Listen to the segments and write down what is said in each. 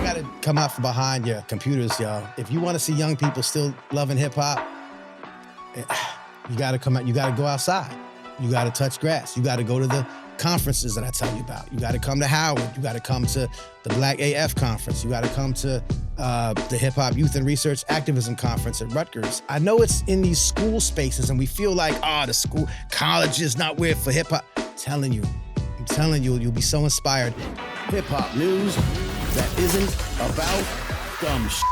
gotta come out from behind your computers, y'all. If you want to see young people still loving hip hop, you gotta come out. You gotta go outside. You gotta touch grass. You gotta go to the conferences that I tell you about. You gotta come to Howard. You gotta come to the Black AF conference. You gotta come to the Hip Hop Youth and Research Activism Conference at Rutgers. I know it's in these school spaces and we feel like, the school, college is not where for hip hop. I'm telling you, you'll be so inspired. Hip hop news that isn't about dumb shit.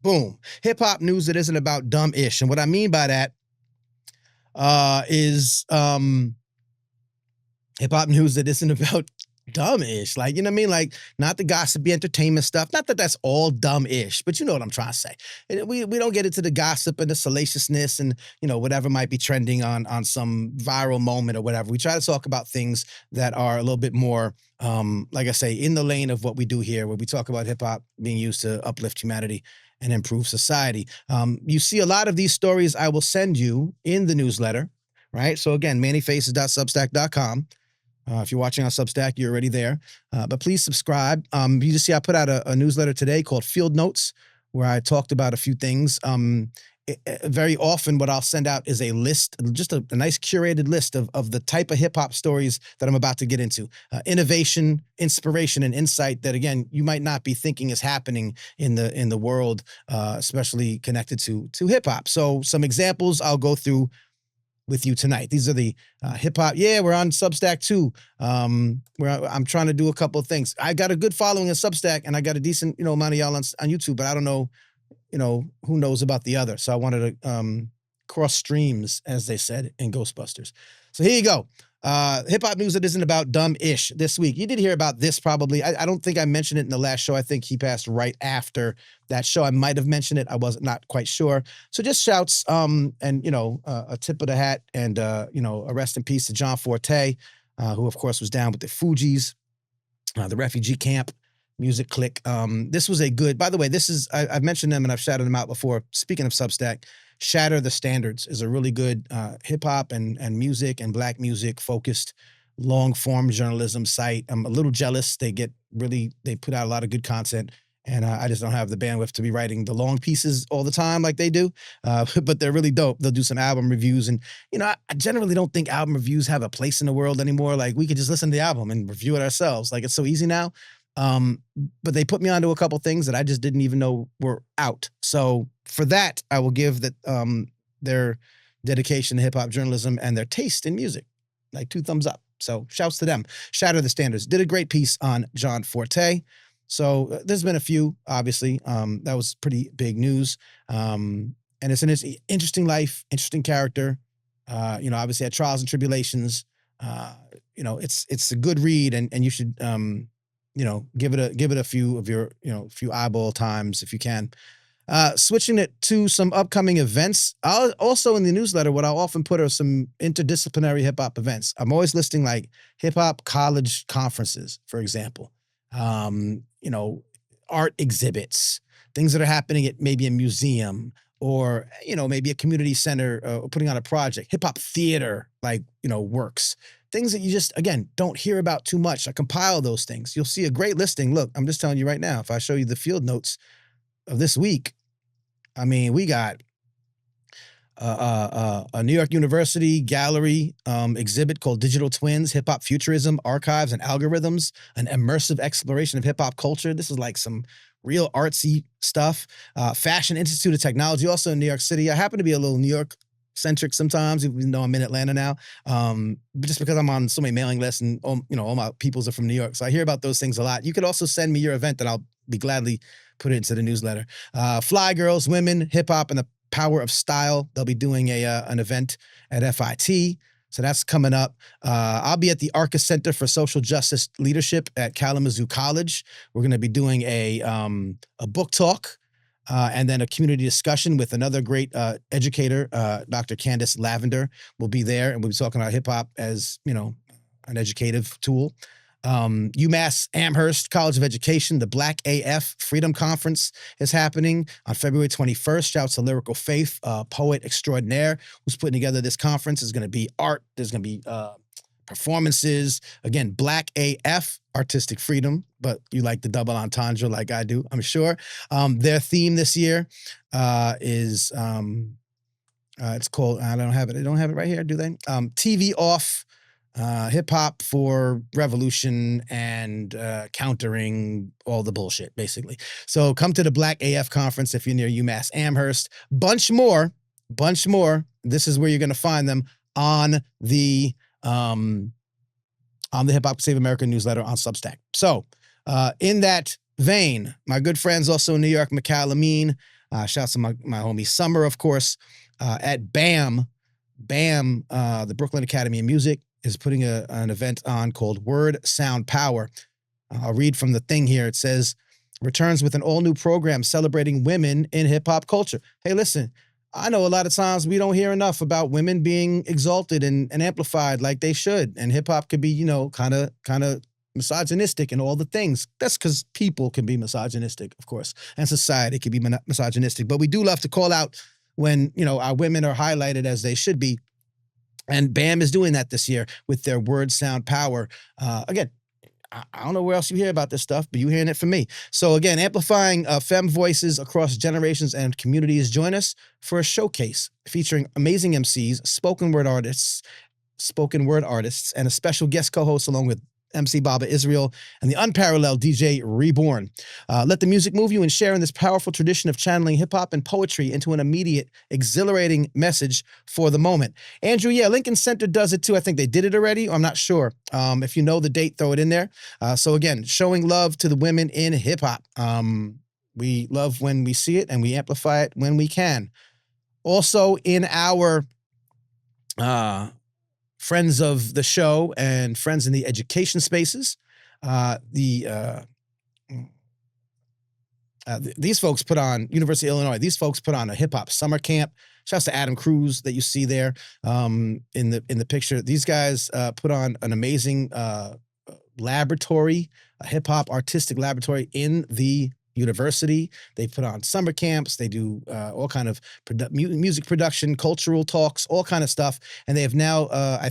Boom. Hip hop news that isn't about dumb ish. And what I mean by that is hip hop news that isn't about dumb-ish. Like, you know what I mean? Like, not the gossipy entertainment stuff. Not that that's all dumb-ish, but you know what I'm trying to say. We don't get into the gossip and the salaciousness and, you know, whatever might be trending on some viral moment or whatever. We try to talk about things that are a little bit more, like I say, in the lane of what we do here, where we talk about hip-hop being used to uplift humanity and improve society. You see a lot of these stories I will send you in the newsletter, right? So again, mannyfaces.substack.com. If you're watching on Substack, you're already there. But please subscribe. You just see I put out a newsletter today called Field Notes, where I talked about a few things. Very often what I'll send out is a list, just a nice curated list of the type of hip-hop stories that I'm about to get into. Innovation, inspiration, and insight that, again, you might not be thinking is happening in the world, especially connected to hip-hop. So some examples I'll go through with you tonight. These are the hip hop. Yeah, we're on Substack too. Where I'm trying to do a couple of things. I got a good following in Substack, and I got a decent, amount of y'all on YouTube. But I don't know, who knows about the other. So I wanted to cross streams, as they said in Ghostbusters. So here you go. Hip hop news that isn't about dumb-ish this week. You did hear about this probably. I don't think I mentioned it in the last show. I think he passed right after that show. I might have mentioned it. I was not quite sure. So just shouts and, a tip of the hat and, a rest in peace to John Forte, who, of course, was down with the Fugees, the refugee camp, music clique. This was a good, by the way, I've mentioned them and I've shouted them out before. Speaking of Substack, Shatter the Standards is a really good hip hop and music and black music focused long form journalism site. I'm a little jealous. They put out a lot of good content, and I just don't have the bandwidth to be writing the long pieces all the time like they do. But they're really dope. They'll do some album reviews, and I generally don't think album reviews have a place in the world anymore. Like, we could just listen to the album and review it ourselves. Like, it's so easy now. But they put me onto a couple things that I just didn't even know were out. So for that, I will give that their dedication to hip hop journalism and their taste in music, like 2 thumbs up. So shouts to them. Shatter the Standards did a great piece on John Forte. So there's been a few, obviously. That was pretty big news. And it's an interesting life, interesting character. Obviously had trials and tribulations. It's a good read, and you should give it a few of your, few eyeball times if you can. Switching it to some upcoming events. Also in the newsletter, what I'll often put are some interdisciplinary hip hop events. I'm always listing like hip hop college conferences, for example. Art exhibits, things that are happening at maybe a museum or, maybe a community center putting on a project, hip hop theater, works. Things that you just, again, don't hear about too much. I compile those things. You'll see a great listing. Look, I'm just telling you right now, if I show you the field notes of this week, we got a New York University gallery exhibit called Digital Twins, Hip Hop Futurism, Archives and Algorithms, an immersive exploration of hip hop culture. This is like some real artsy stuff. Fashion Institute of Technology, also in New York City. I happen to be a little New York centric sometimes, even though I'm in Atlanta now. But just because I'm on so many mailing lists and all my peoples are from New York. So I hear about those things a lot. You could also send me your event and I'll be gladly put it into the newsletter. Fly Girls, Women, Hip Hop and the Power of Style. They'll be doing an event at FIT. So that's coming up. I'll be at the Arca Center for Social Justice Leadership at Kalamazoo College. We're going to be doing a book talk and then a community discussion with another great educator, Dr. Candace Lavender will be there. And we'll be talking about hip hop as, an educative tool. UMass Amherst College of Education, the Black AF Freedom Conference is happening on February 21st. Shouts to Lyrical Faith, poet extraordinaire who's putting together this conference. There's going to be art. There's going to be performances. Again, Black AF, artistic freedom, but you like the double entendre like I do, I'm sure. Their theme this year is, it's called, I don't have it. They don't have it right here, do they? TV off, hip hop for revolution and countering all the bullshit, basically. So come to the Black AF conference if you're near UMass Amherst. Bunch more. This is where you're going to find them on the Hip Hop Save America newsletter on Substack. So in that vein, my good friends also in New York, Mikhail Amin, shouts to my homie Summer, of course, at BAM, the Brooklyn Academy of Music, is putting an event on called Word Sound Power. I'll read from the thing here. It says, returns with an all-new program celebrating women in hip-hop culture. Hey, listen, I know a lot of times we don't hear enough about women being exalted and amplified like they should. And hip-hop could be, you know, kind of misogynistic and all the things. That's because people can be misogynistic, of course, and society can be misogynistic. But we do love to call out when, you know, our women are highlighted as they should be. And BAM is doing that this year with their Word Sound Power. Again, I don't know where else you hear about this stuff, but you're hearing it from me. So again, amplifying femme voices across generations and communities. Join us for a showcase featuring amazing MCs, spoken word artists, and a special guest co-host along with MC Baba Israel and the unparalleled DJ Reborn. Let the music move you and share in this powerful tradition of channeling hip-hop and poetry into an immediate, exhilarating message for the moment. Andrew, yeah, Lincoln Center does it too. I think they did it already. I'm not sure. If you know the date, throw it in there. So again, showing love to the women in hip-hop. We love when we see it and we amplify it when we can. Also in our friends of the show and friends in the education spaces. These folks put on, University of Illinois, these folks put on a hip hop summer camp. Shouts to Adam Cruz that you see there in the picture. These guys put on an amazing laboratory, a hip hop artistic laboratory in the university. They put on summer camps. They do all kind of music production, cultural talks, all kind of stuff. And they have now, I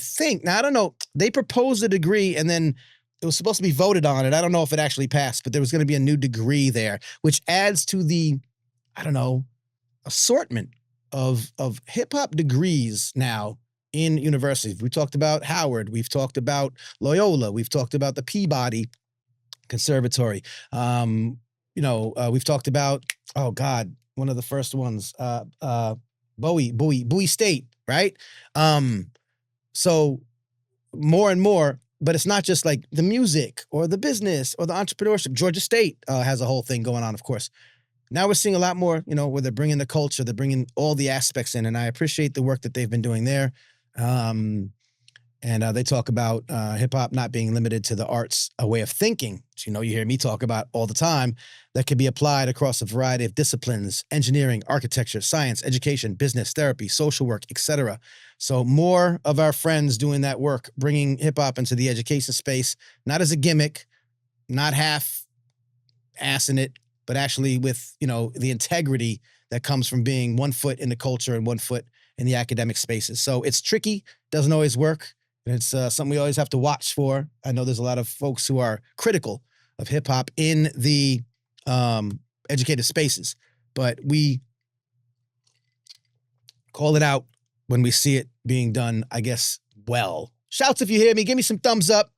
don't know, they proposed a degree and then it was supposed to be voted on. And I don't know if it actually passed, but there was going to be a new degree there, which adds to the, assortment of hip hop degrees now in universities. We talked about Howard. We've talked about Loyola. We've talked about the Peabody Conservatory. We've talked about, one of the first ones, Bowie State, right? So more and more, but it's not just like the music or the business or the entrepreneurship. Georgia State has a whole thing going on, of course. Now we're seeing a lot more, where they're bringing the culture, they're bringing all the aspects in, and I appreciate the work that they've been doing there. And they talk about hip-hop not being limited to the arts, a way of thinking, which you hear me talk about all the time, that can be applied across a variety of disciplines: engineering, architecture, science, education, business, therapy, social work, etc. So more of our friends doing that work, bringing hip-hop into the education space, not as a gimmick, not half-assing it, but actually with, the integrity that comes from being 1 foot in the culture and 1 foot in the academic spaces. So it's tricky, doesn't always work. It's something we always have to watch for. I know there's a lot of folks who are critical of hip hop in the educated spaces, but we call it out when we see it being done, I guess, well. Shouts if you hear me. Give me some thumbs up.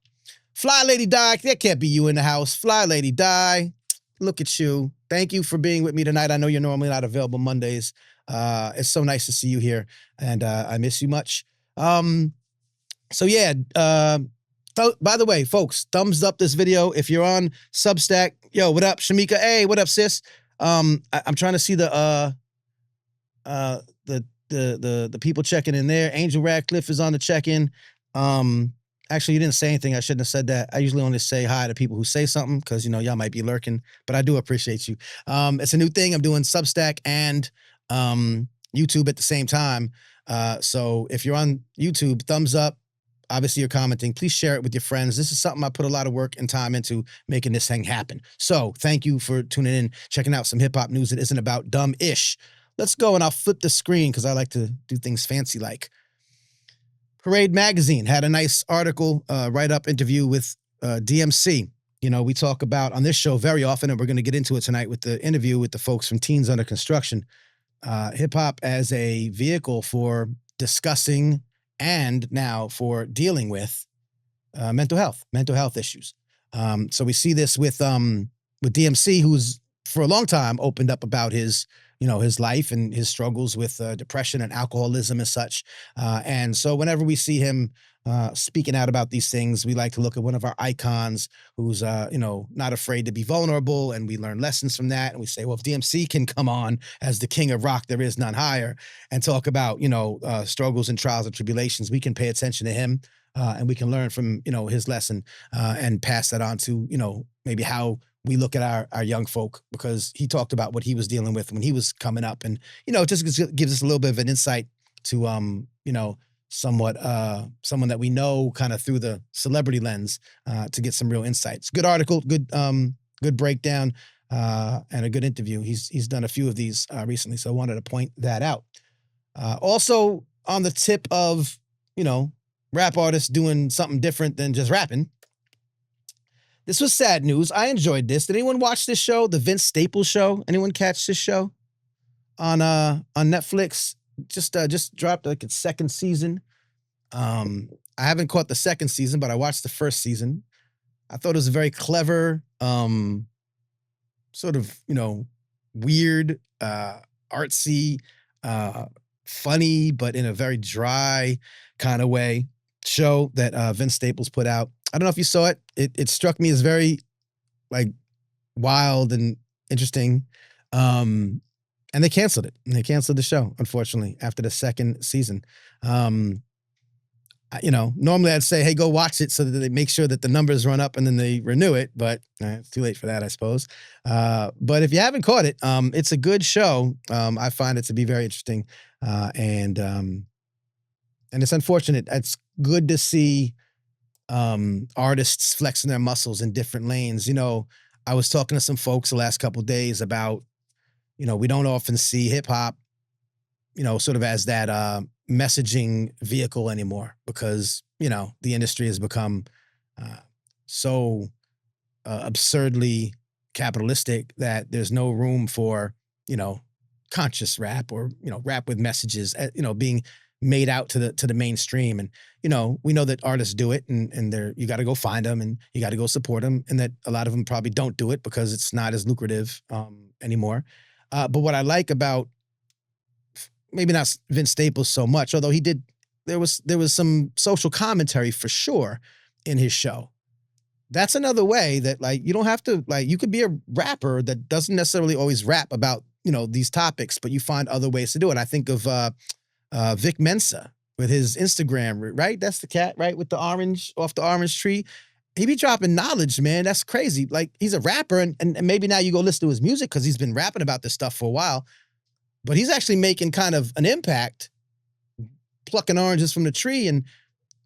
Fly Lady Die. That can't be you in the house. Fly Lady Die. Look at you. Thank you for being with me tonight. I know you're normally not available Mondays. It's so nice to see you here, and I miss you much. So yeah, by the way, folks, thumbs up this video. If you're on Substack, yo, what up, Shamika? Hey, what up, sis? I'm trying to see the people checking in there. Angel Radcliffe is on the check-in. Actually, you didn't say anything. I shouldn't have said that. I usually only say hi to people who say something because, y'all might be lurking, but I do appreciate you. It's a new thing. I'm doing Substack and YouTube at the same time. So if you're on YouTube, thumbs up. Obviously, you're commenting. Please share it with your friends. This is something I put a lot of work and time into making this thing happen. So thank you for tuning in, checking out some hip-hop news that isn't about dumb-ish. Let's go, and I'll flip the screen because I like to do things fancy-like. Parade Magazine had a nice article, write-up interview with DMC. You know, we talk about on this show very often, and we're going to get into it tonight with the interview with the folks from Teens Under Construction, hip-hop as a vehicle for discussing and now for dealing with mental health issues. So we see this with DMC, who's for a long time opened up about his life and his struggles with depression and alcoholism and such. And so whenever we see him speaking out about these things, we like to look at one of our icons who's, not afraid to be vulnerable, and we learn lessons from that. And we say, well, if DMC can come on as the king of rock, there is none higher, and talk about, struggles and trials and tribulations, we can pay attention to him and we can learn from, his lesson and pass that on to, maybe how we look at our young folk, because he talked about what he was dealing with when he was coming up. And, it just gives us a little bit of an insight to, somewhat someone that we know kind of through the celebrity lens to get some real insights. Good article, good breakdown, and a good interview. He's done a few of these recently, so I wanted to point that out. Also on the tip of, rap artists doing something different than just rapping. This was sad news. I enjoyed this. Did anyone watch this show, the Vince Staples Show? Anyone catch this show on Netflix? Just dropped like its second season. I haven't caught the second season, but I watched the first season. I thought it was a very clever, sort of, weird, artsy, funny, but in a very dry kind of way show that Vince Staples put out. I don't know if you saw it. It struck me as very wild and interesting. And they canceled it. And they canceled the show, unfortunately, after the second season. Normally I'd say, hey, go watch it so that they make sure that the numbers run up and then they renew it. But it's too late for that, I suppose. But if you haven't caught it, it's a good show. I find it to be very interesting. And it's unfortunate. It's good to see artists flexing their muscles in different lanes. I was talking to some folks the last couple of days about, we don't often see hip hop, sort of as that messaging vehicle anymore, because, the industry has become so absurdly capitalistic that there's no room for, conscious rap or, rap with messages, being made out to the mainstream. And, we know that artists do it, and you got to go find them and you got to go support them, and that a lot of them probably don't do it because it's not as lucrative anymore. But what I like about, maybe not Vince Staples so much, although there was some social commentary for sure in his show. That's another way that, you don't have to, you could be a rapper that doesn't necessarily always rap about, these topics, but you find other ways to do it. I think of Vic Mensa with his Instagram, right? That's the cat, right? With the orange, off the orange tree. He be dropping knowledge, man. That's crazy. He's a rapper, and maybe now you go listen to his music because he's been rapping about this stuff for a while, but he's actually making kind of an impact, plucking oranges from the tree. And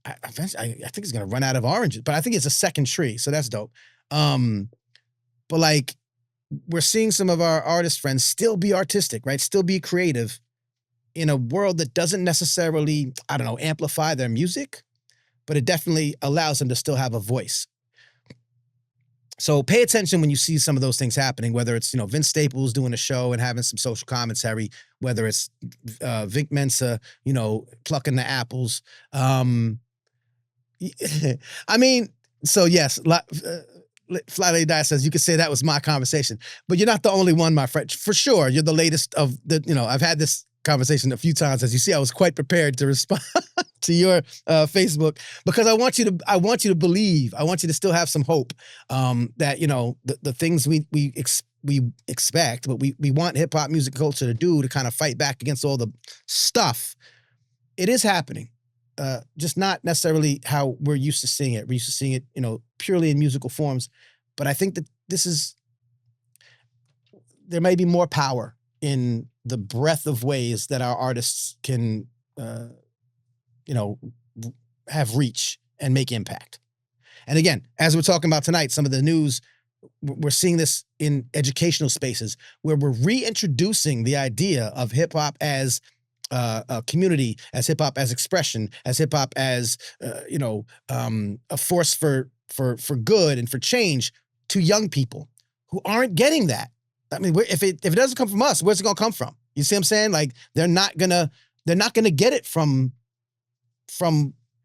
I think he's going to run out of oranges, but I think it's a second tree. So that's dope. But we're seeing some of our artist friends still be artistic, right? Still be creative in a world that doesn't necessarily, amplify their music, but it definitely allows them to still have a voice. So pay attention when you see some of those things happening, whether it's, Vince Staples doing a show and having some social commentary, whether it's Vic Mensa, plucking the apples. So yes, Fly Lady Di says, you could say that was my conversation, but you're not the only one, my friend. For sure, you're the latest of the, I've had this conversation a few times. As you see, I was quite prepared to respond to your Facebook, because I want you to believe. I want you to still have some hope that the things we expect, what we want hip hop music culture to do to kind of fight back against all the stuff. It is happening, just not necessarily how we're used to seeing it. We're used to seeing it, purely in musical forms. But I think that there may be more power in the breadth of ways that our artists can, have reach and make impact. And again, as we're talking about tonight, some of the news, we're seeing this in educational spaces where we're reintroducing the idea of hip hop as community, as hip hop as expression, as hip hop as a force for good and for change to young people who aren't getting that. I mean, if it doesn't come from us, where's it gonna come from? You see what I'm saying? Like they're not gonna get it from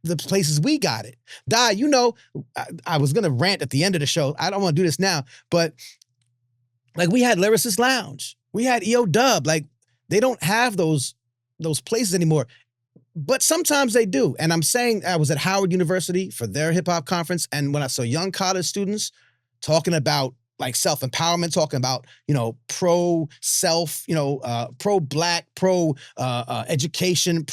the places we got it. I was gonna rant at the end of the show. I don't want to do this now, but like we had Lyricist Lounge, we had EO Dub. Like they don't have those places anymore, but sometimes they do. And I'm saying I was at Howard University for their hip hop conference, and when I saw young college students talking about like self-empowerment, talking about, pro-self, pro-black, education,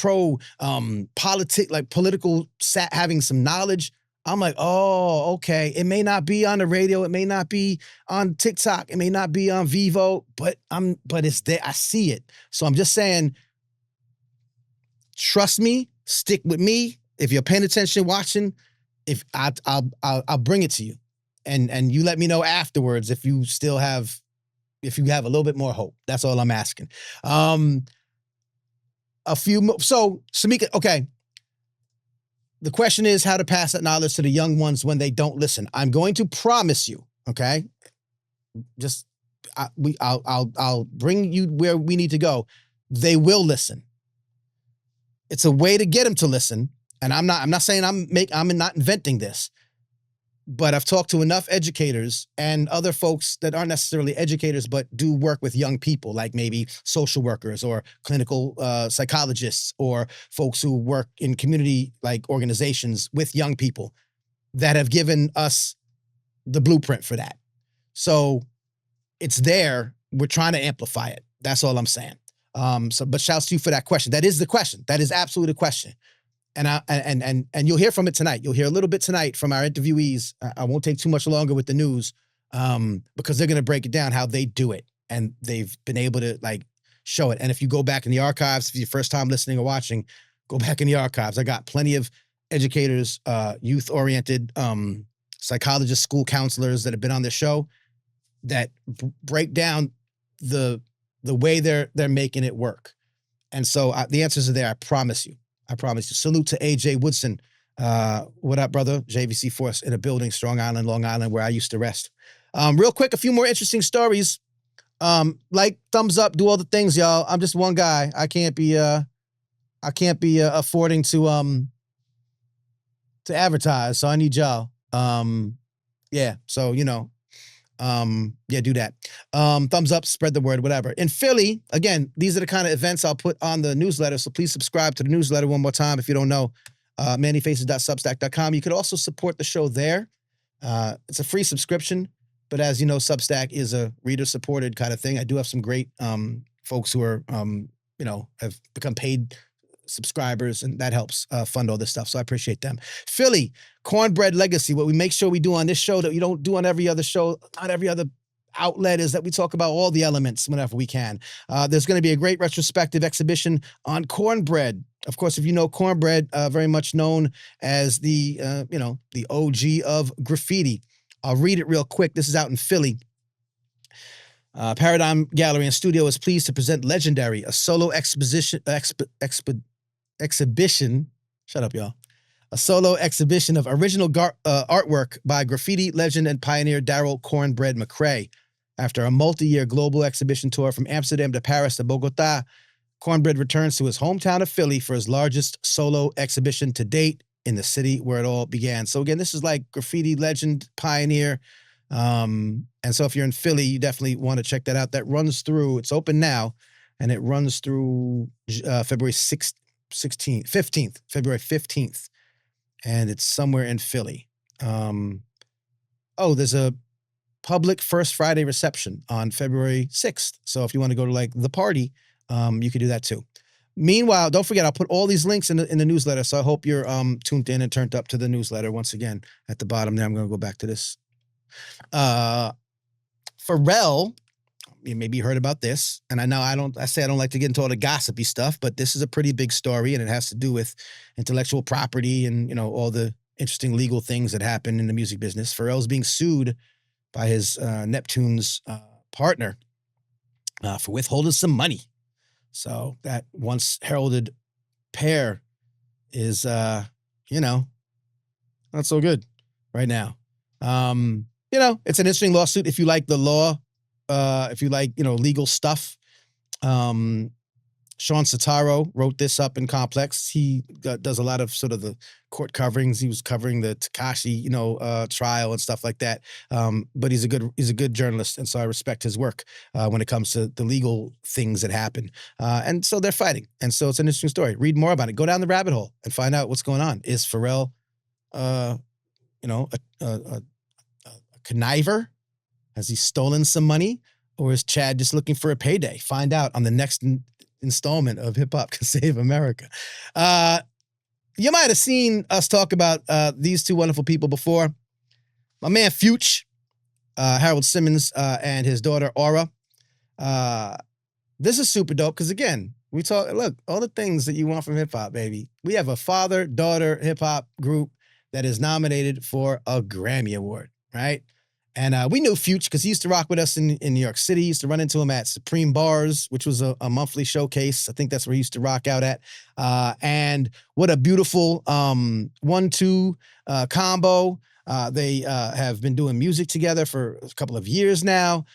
politics, like political, having some knowledge. I'm like, oh, okay. It may not be on the radio. It may not be on TikTok. It may not be on Vivo, but it's there. I see it. So I'm just saying, trust me, stick with me. If you're paying attention, watching, I'll bring it to you. And you let me know afterwards if you have a little bit more hope. That's all I'm asking. So Samika, okay. The question is how to pass that knowledge to the young ones when they don't listen. I'm going to promise you, okay? I'll bring you where we need to go. They will listen. It's a way to get them to listen. And I'm not saying I'm not inventing this. But I've talked to enough educators and other folks that aren't necessarily educators, but do work with young people, like maybe social workers or clinical psychologists or folks who work in community like organizations with young people that have given us the blueprint for that. So it's there. We're trying to amplify it. That's all I'm saying. But shouts to you for that question. That is the question. That is absolutely the question. And you'll hear from it tonight. You'll hear a little bit tonight from our interviewees. I won't take too much longer with the news because they're going to break it down how they do it. And they've been able to like show it. And if you go back in the archives, if it's your first time listening or watching, go back in the archives. I got plenty of educators, youth-oriented psychologists, school counselors that have been on the show that break down the way they're making it work. And so the answers are there. I promise you. Salute to AJ Woodson. What up, brother? JVC Force in a building, Strong Island, Long Island, where I used to rest. Real quick, a few more interesting stories. Like, thumbs up, do all the things, y'all. I'm just one guy. I can't be affording to advertise, so I need y'all. Yeah, so do that. Thumbs up, spread the word, whatever. In Philly, again, these are the kind of events I'll put on the newsletter, so please subscribe to the newsletter one more time if you don't know. mannyfaces.substack.com. You could also support the show there. It's a free subscription, but as you know, Substack is a reader-supported kind of thing. I do have some great folks who are, have become paid subscribers, and that helps fund all this stuff. So I appreciate them. Philly, Cornbread Legacy. What we make sure we do on this show that we don't do on every other show, on every other outlet, is that we talk about all the elements whenever we can. There's going to be a great retrospective exhibition on Cornbread. Of course, if you know Cornbread, very much known as the OG of graffiti. I'll read it real quick. This is out in Philly. Paradigm Gallery and Studio is pleased to present Legendary, a solo exhibition. Shut up, y'all. A solo exhibition of original artwork by graffiti legend and pioneer Daryl Cornbread McCrae. After a multi-year global exhibition tour from Amsterdam to Paris to Bogota, Cornbread returns to his hometown of Philly for his largest solo exhibition to date in the city where it all began. So again, this is like graffiti legend, pioneer. And so if you're in Philly, you definitely want to check that out. That runs through, it's open now, and it runs through February 15th. And it's somewhere in Philly. There's a public First Friday reception on February 6th. So if you want to go to like the party, you could do that too. Meanwhile, don't forget, I'll put all these links in the newsletter. So I hope you're tuned in and turned up to the newsletter. Once again, at the bottom there, I'm going to go back to this. Pharrell, you maybe heard about this, and I know I don't like to get into all the gossipy stuff, but this is a pretty big story, and it has to do with intellectual property and, all the interesting legal things that happen in the music business. Pharrell's being sued by his Neptune's partner for withholding some money So that once heralded pair is, not so good right now. It's an interesting lawsuit if you like the law, if you like, legal stuff. Sean Sotaro wrote this up in Complex. He does a lot of sort of the court coverings. He was covering the Tekashi, trial and stuff like that. But he's a good journalist, and so I respect his work when it comes to the legal things that happen. And so they're fighting, and so it's an interesting story. Read more about it. Go down the rabbit hole and find out what's going on. Is Pharrell, a conniver? Has he stolen some money, or is Chad just looking for a payday? Find out on the next installment of Hip Hop Can Save America. You might have seen us talk about these two wonderful people before. My man Fuchs, Harold Simmons, and his daughter Aura. This is super dope because, again, we talk, look, all the things that you want from hip hop, baby. We have a father-daughter hip hop group that is nominated for a Grammy Award, right? And we knew Fuchs because he used to rock with us in New York City. He used to run into him at Supreme Bars, which was a monthly showcase. I think that's where he used to rock out at. And what a beautiful 1-2 combo. They have been doing music together for a couple of years now.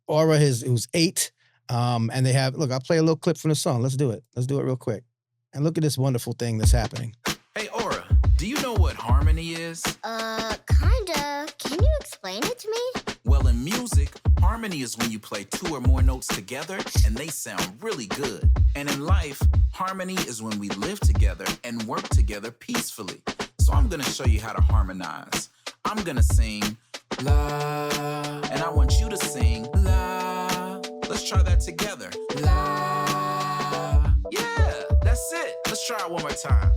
Aura who's 8. And they have, look, I'll play a little clip from the song. Let's do it. Let's do it real quick. And look at this wonderful thing that's happening. Hey, Aura, do you know what harmony is? Kinda. Can you explain it to me? Well, in music, harmony is when you play 2 or more notes together and they sound really good. And in life, harmony is when we live together and work together peacefully. So I'm gonna show you how to harmonize. I'm gonna sing la, and I want you to sing la. Let's try that together. La. Yeah, that's it. Let's try it one more time.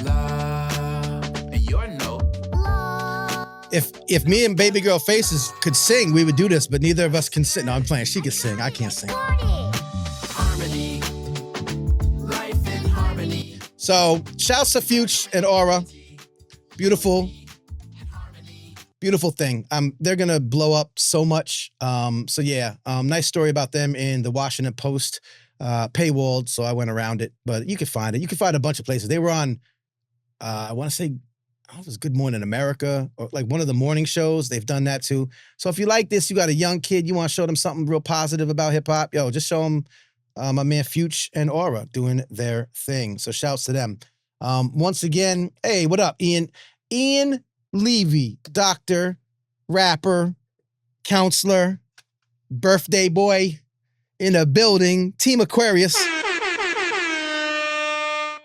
La. And your note. If me and baby girl Faces could sing, we would do this, but neither of us can sing. No, I'm playing. She can sing. I can't sing. Harmony. Life in harmony. So, shouts to Fuchs and Aura. Beautiful thing. They're going to blow up so much. Nice story about them in the Washington Post, paywalled, so I went around it. But you can find it. You can find a bunch of places. They were on, I want to say, it was Good Morning America, or like one of the morning shows. They've done that too. So if you like this, you got a young kid, you want to show them something real positive about hip hop, just show them my man Fuchs and Aura doing their thing. So shouts to them. Once again, hey, what up, Ian? Ian Levy, doctor, rapper, counselor, birthday boy in a building, Team Aquarius.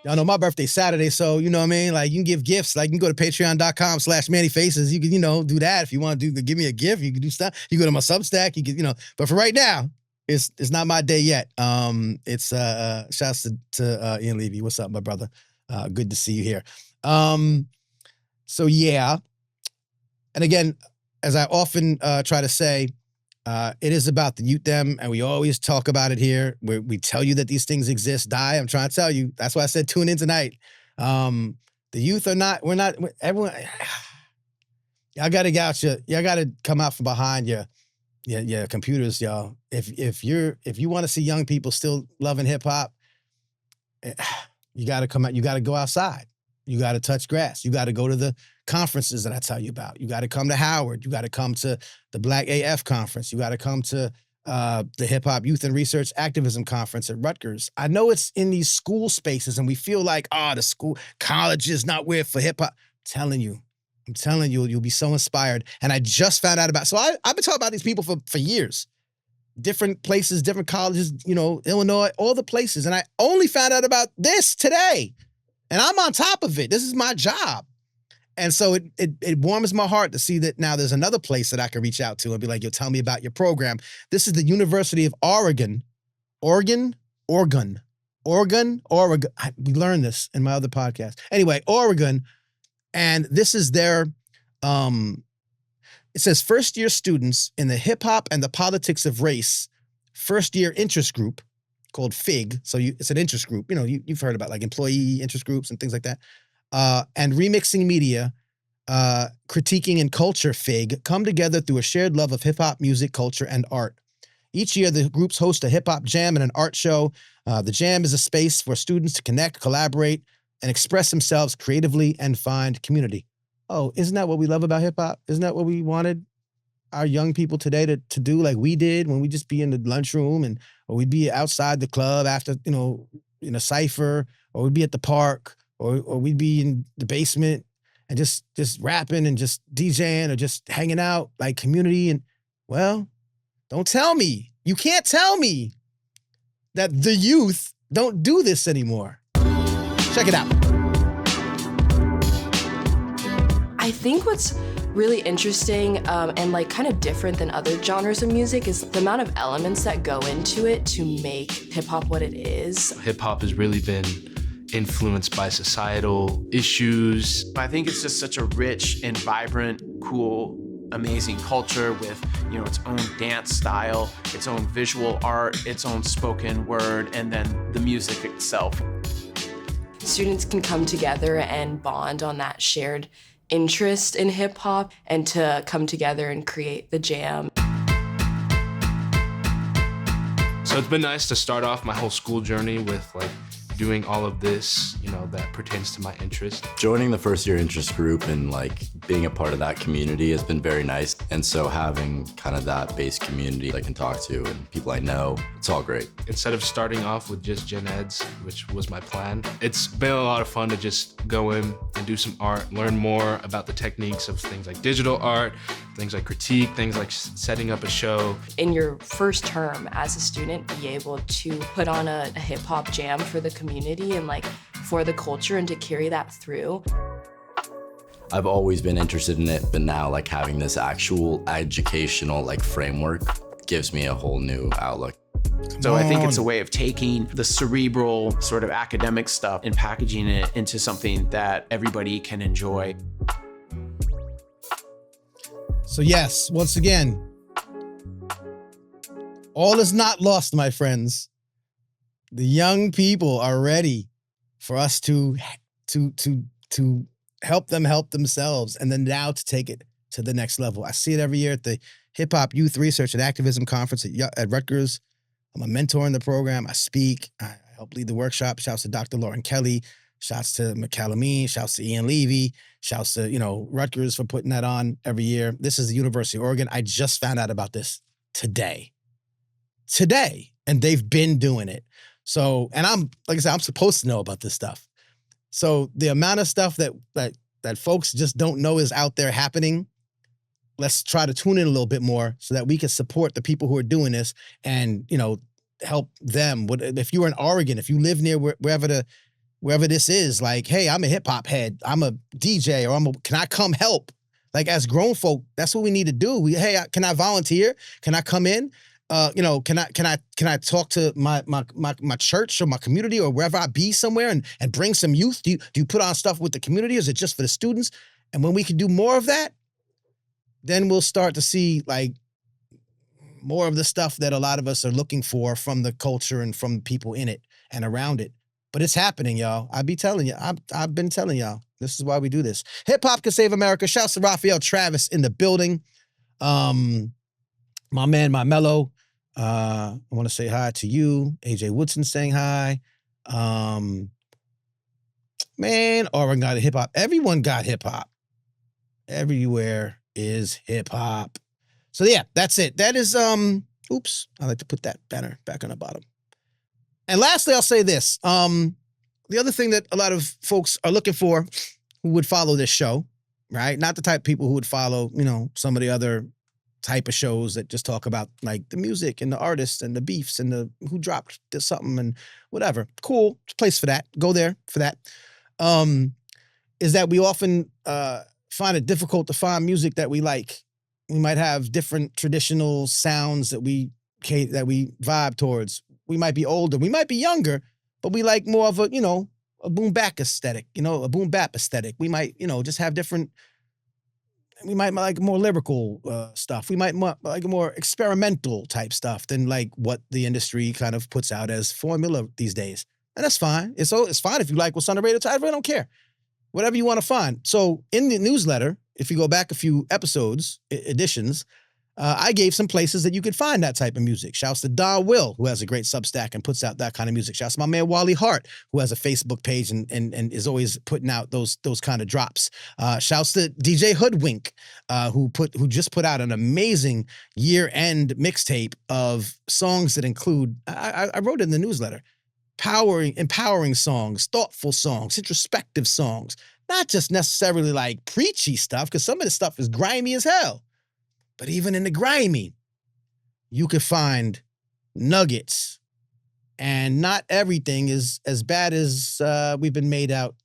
Y'all know my birthday's Saturday, so you know what I mean? Like, you can give gifts. Like, you can go to patreon.com/Manny Faces. You can, do that. If you want to give me a gift, you can do stuff. You go to my Substack, you can, but for right now, it's not my day yet. It's shouts to Ian Levy. What's up, my brother? Good to see you here. So yeah. And again, as I often try to say, it is about the youth them, and we always talk about it here. We tell you that these things exist. I'm trying to tell you. That's why I said tune in tonight. The youth are not, everyone, y'all gotta get out y'all gotta come out from behind your computers, y'all. If you want to see young people still loving hip hop, you gotta come out, you gotta go outside. You gotta touch grass. You gotta go to the conferences that I tell you about. You gotta come to Howard. You gotta come to the Black AF conference. You gotta come to the Hip Hop Youth and Research Activism Conference at Rutgers. I know it's in these school spaces and we feel like, the college is not where for hip hop. I'm telling you, you'll be so inspired. And I just found out about, so I've been talking about these people for years. Different places, different colleges, Illinois, all the places. And I only found out about this today. And I'm on top of it. This is my job. And so it warms my heart to see that now there's another place that I can reach out to and be like, tell me about your program. This is the University of Oregon. Oregon. We learned this in my other podcast. Anyway, Oregon. And this is their, it says first year students in the hip hop and the politics of race, first year interest group, called FIG. So it's an interest group. You've heard about like employee interest groups and things like that. And remixing media, critiquing and culture FIG come together through a shared love of hip hop, music, culture, and art. Each year, the groups host a hip-hop jam and an art show. The jam is a space for students to connect, collaborate, and express themselves creatively and find community. Oh, isn't that what we love about hip-hop? Isn't that what we wanted our young people today to do, like we did when we just be in the lunchroom, and or we'd be outside the club after, in a cypher, or we'd be at the park, or we'd be in the basement and just rapping and just DJing or just hanging out, like community. And well, don't tell me, you can't tell me that the youth don't do this anymore. Check it out. I think what's really interesting and like kind of different than other genres of music is the amount of elements that go into it to make hip hop what it is. Hip hop has really been influenced by societal issues. I think it's just such a rich and vibrant, cool, amazing culture with, its own dance style, its own visual art, its own spoken word, and then the music itself. Students can come together and bond on that shared interest in hip hop and to come together and create the jam. So it's been nice to start off my whole school journey with like doing all of this, that pertains to my interest. Joining the first year interest group and like being a part of that community has been very nice. And so having kind of that base community I can talk to and people I know, it's all great. Instead of starting off with just gen eds, which was my plan, it's been a lot of fun to just go in and do some art, learn more about the techniques of things like digital art, things like critique, things like setting up a show. In your first term as a student, be able to put on a hip hop jam for the community and like for the culture and to carry that through. I've always been interested in it, but now like having this actual educational like framework gives me a whole new outlook. So I think it's a way of taking the cerebral sort of academic stuff and packaging it into something that everybody can enjoy. So yes, once again, all is not lost, my friends. The young people are ready for us to help them help themselves, and then now to take it to the next level. I see it every year at the Hip Hop Youth Research and Activism Conference at Rutgers. I'm a mentor in the program. I speak. I help lead the workshop. Shouts to Dr. Lauren Kelly. Shouts to McCallumine. Shouts to Ian Levy. Shouts to, Rutgers for putting that on every year. This is the University of Oregon. I just found out about this today. And they've been doing it. So, and I'm supposed to know about this stuff. So the amount of stuff that folks just don't know is out there happening, let's try to tune in a little bit more so that we can support the people who are doing this and, help them. If you're in Oregon, if you live near wherever this is, like, hey, I'm a hip hop head, I'm a DJ, or can I come help? Like as grown folk, that's what we need to do. Can I volunteer? Can I come in? Can I talk to my church or my community or wherever I be somewhere and bring some youth? Do you put on stuff with the community, or is it just for the students? And when we can do more of that, then we'll start to see like more of the stuff that a lot of us are looking for from the culture and from people in it and around it. But it's happening, y'all. I've been telling y'all. This is why we do this. Hip Hop Can Save America. Shouts to Raphael Travis in the building. My man, my mellow. I want to say hi to you. AJ Woodson saying hi. Man, Oregon got hip hop. Everyone got hip hop. Everywhere is hip hop. So yeah, that's it. That is, oops, I like to put that banner back on the bottom. And lastly, I'll say this. The other thing that a lot of folks are looking for who would follow this show, right? Not the type of people who would follow, some of the other type of shows that just talk about like the music and the artists and the beefs and the who dropped this something and whatever. Cool, place for that. Go there for that. Is that we often find it difficult to find music that we like. We might have different traditional sounds that we vibe towards. We might be older, we might be younger, but we like more of a boom bap aesthetic, a boom bap aesthetic. We might, just have different. We might like more lyrical stuff. We might like more experimental type stuff than like what the industry kind of puts out as formula these days. And that's fine. It's fine if you like what's on the radio. I really don't care. Whatever you want to find. So in the newsletter, if you go back a few episodes, editions, I gave some places that you could find that type of music. Shouts to Don Will, who has a great Substack and puts out that kind of music. Shouts to my man Wally Hart, who has a Facebook page and is always putting out those kind of drops. Shouts to DJ Hoodwink, who just put out an amazing year-end mixtape of songs that include, I wrote it in the newsletter, empowering songs, thoughtful songs, introspective songs, not just necessarily like preachy stuff, because some of the stuff is grimy as hell. But even in the grimy, you could find nuggets, and not everything is as bad as we've been made it out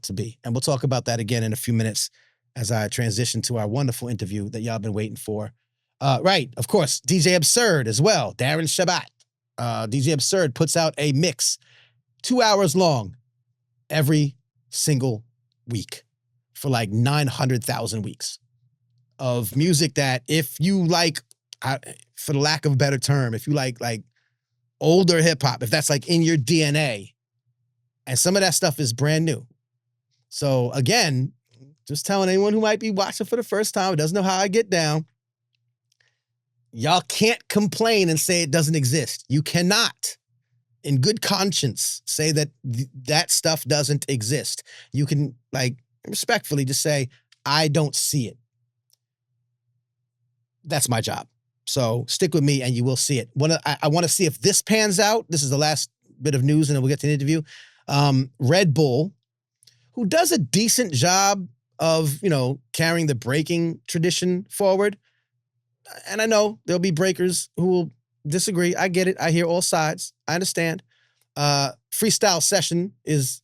to be. And we'll talk about that again in a few minutes as I transition to our wonderful interview that y'all been waiting for. Right, of course, DJ Absurd as well, Darren Shabbat. DJ Absurd puts out a mix 2 hours long every single week for like 900,000 weeks of music that if you like, for the lack of a better term, if you like older hip hop, if that's like in your DNA, and some of that stuff is brand new. So again, just telling anyone who might be watching for the first time, doesn't know how I get down, y'all can't complain and say it doesn't exist. You cannot, in good conscience, say that that stuff doesn't exist. You can, like, respectfully just say, I don't see it. That's my job. So stick with me and you will see it. I want to see if this pans out. This is the last bit of news and then we'll get to the interview. Red Bull, who does a decent job of, carrying the breaking tradition forward. And I know there'll be breakers who will disagree. I get it. I hear all sides. I understand. Freestyle Session is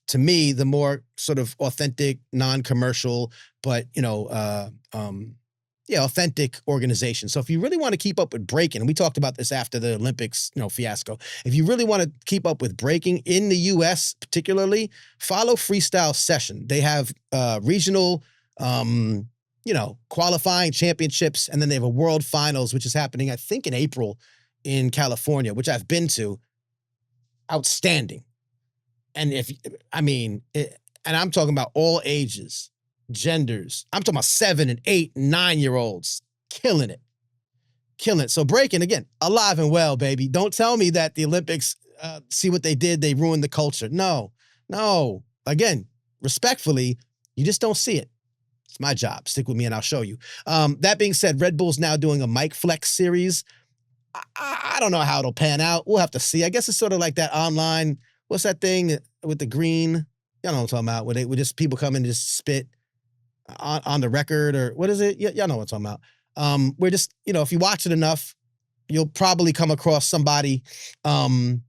to me the more sort of authentic, non-commercial, but authentic organization. So if you really want to keep up with breaking, and we talked about this after the Olympics, fiasco. If you really want to keep up with breaking in the U.S. particularly, follow Freestyle Session. They have regional, qualifying championships, and then they have a world finals, which is happening, I think, in April in California, which I've been to. Outstanding. And and I'm talking about all ages, genders. I'm talking about 7 and 8 and 9-year-olds killing it. So breaking, again, alive and well, baby. Don't tell me that the Olympics, see what they did, they ruined the culture. No. Again, respectfully, you just don't see it. It's my job. Stick with me and I'll show you. That being said, Red Bull's now doing a Mic Flex series. I don't know how it'll pan out. We'll have to see. I guess it's sort of like that online, what's that thing with the green? Y'all know what I'm talking about, where just people come and just spit on the record, or what is it? Y'all know what I'm talking about. We're just, if you watch it enough, you'll probably come across somebody, that's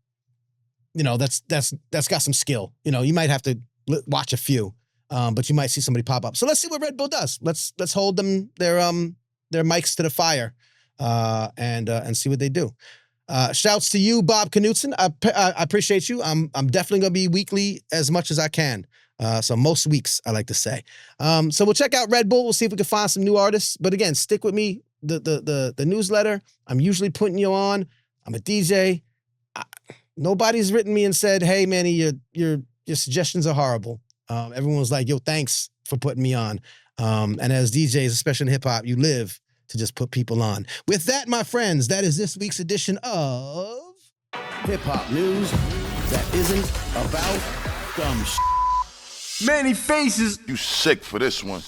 got some skill. You might have to watch a few, but you might see somebody pop up. So let's see what Red Bull does. Let's hold them their mics to the fire, and see what they do. Shouts to you, Bob Knutson. I appreciate you. I'm definitely gonna be weekly as much as I can. So most weeks, I like to say. So we'll check out Red Bull. We'll see if we can find some new artists. But again, stick with me. The newsletter. I'm usually putting you on. I'm a DJ. Nobody's written me and said, "Hey, Manny, your suggestions are horrible." Everyone was like, "Yo, thanks for putting me on." And as DJs, especially in hip hop, you live to just put people on. With that, my friends, that is this week's edition of Hip hop news that isn't about dumb shit. Manny Faces. You sick for this one.